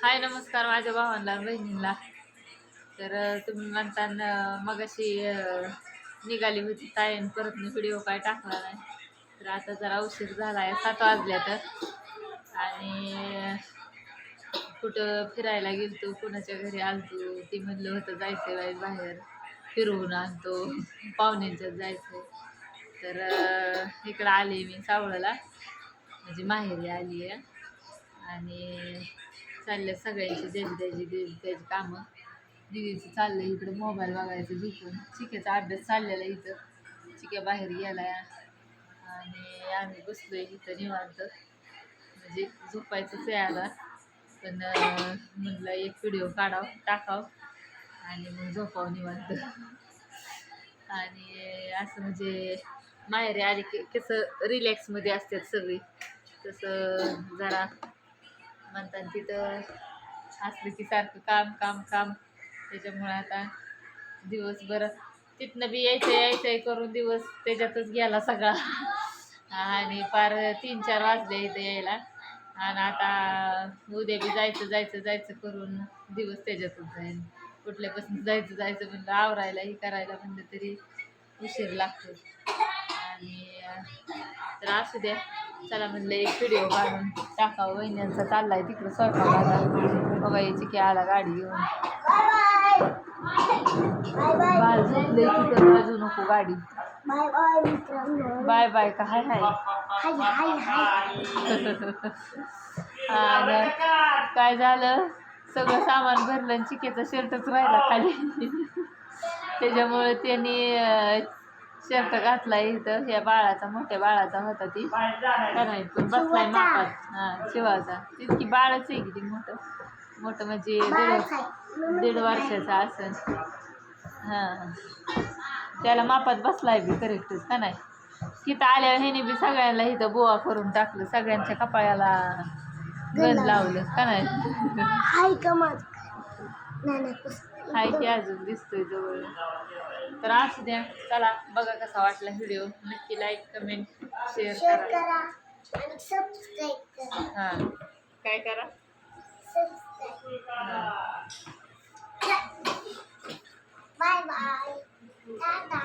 हाय नमस्कार माझ्या भावांना आणि बहिणींना. तर तुम्ही म्हणता मगाशी निघाली होती ताईन परत व्हिडिओ काय टाकला नाही. तर आता जरा उशीर झाला आहे, 7 वाजल्या तर. आणि कुठं फिरायला गेलतो, कुणाच्या घरी आलतो. ती म्हणलं होतं जायचं बाई बाहेर फिरवून आणतो, पाहुण्यांच्यात जायचं. तर इकडं आले मी सावळला, म्हणजे माहेरी आली आहे. आणि चालल्या सगळ्यांची त्याची कामं. दिदीचं चाललं इकडं मोबाईल बघायचं झोपून. चिक्याचा अभ्यास चाललेला इथं. चिक्या बाहेर गेलाय आणि आम्ही बसलोय इथं निवांत. म्हणजे झोपायचंच आहे आता, पण म्हटलं एक व्हिडिओ टाकाव आणि मग झोपावं निवांत. आणि असं म्हणजे माहेरी आली की कसं रिलॅक्समध्ये असतात सगळी, तसं जरा म्हणतात तिथं असलं की सारखं काम काम काम. त्याच्यामुळे आता दिवसभर तिथनं बी यायचं करून दिवस त्याच्यातच गेला सगळा. आणि पार 3-4 वाजले इथं यायला. आणि आता उद्या बी जायचं करून दिवस त्याच्यातच जाईल. कुठल्यापासून जायचं म्हणलं आवरायला ही करायला म्हणलं तरी उशीर लागतो. आणि तर असू द्या, चला म्हणलं एक व्हिडिओ काढून टाकावं. वहिन्यांचा चाललाय तिकडं स्वयंपाकाला. बघा याची की आला गाडी घेऊन. बाळ झोपले तिथं, वाजू नको गाडी. बाय बाय का हाय हाय. काय झालं, सगळं सामान भरलं आणि चिकेचा शर्टच राहिला खाली. त्याच्यामुळे त्यांनी शर्ट घातला इथं. या बाळाचा, मोठ्या बाळाचा होता ती करायचं, पण बसलाय मापात. हां शिवाचा. तितकी बाळच आहे की ती मोठं म्हणजे 1.5 वर्षाचा असेल. हां त्याला मापात बसलाय बी करेक्टच का नाही. तिथं आल्यावर ह्याने बी सगळ्यांना इथं बोवा करून टाकलं, सगळ्यांच्या कपाळाला गंध लावलं का नाही. हाय की अजून दिसतोय जवळ. तर असू द्या, चला बघा कसा वाटला व्हिडिओ. नक्की लाईक कमेंट शेअर करा आणि सबस्क्राईब करा. हां काय करा, बाय बाय, टाटा.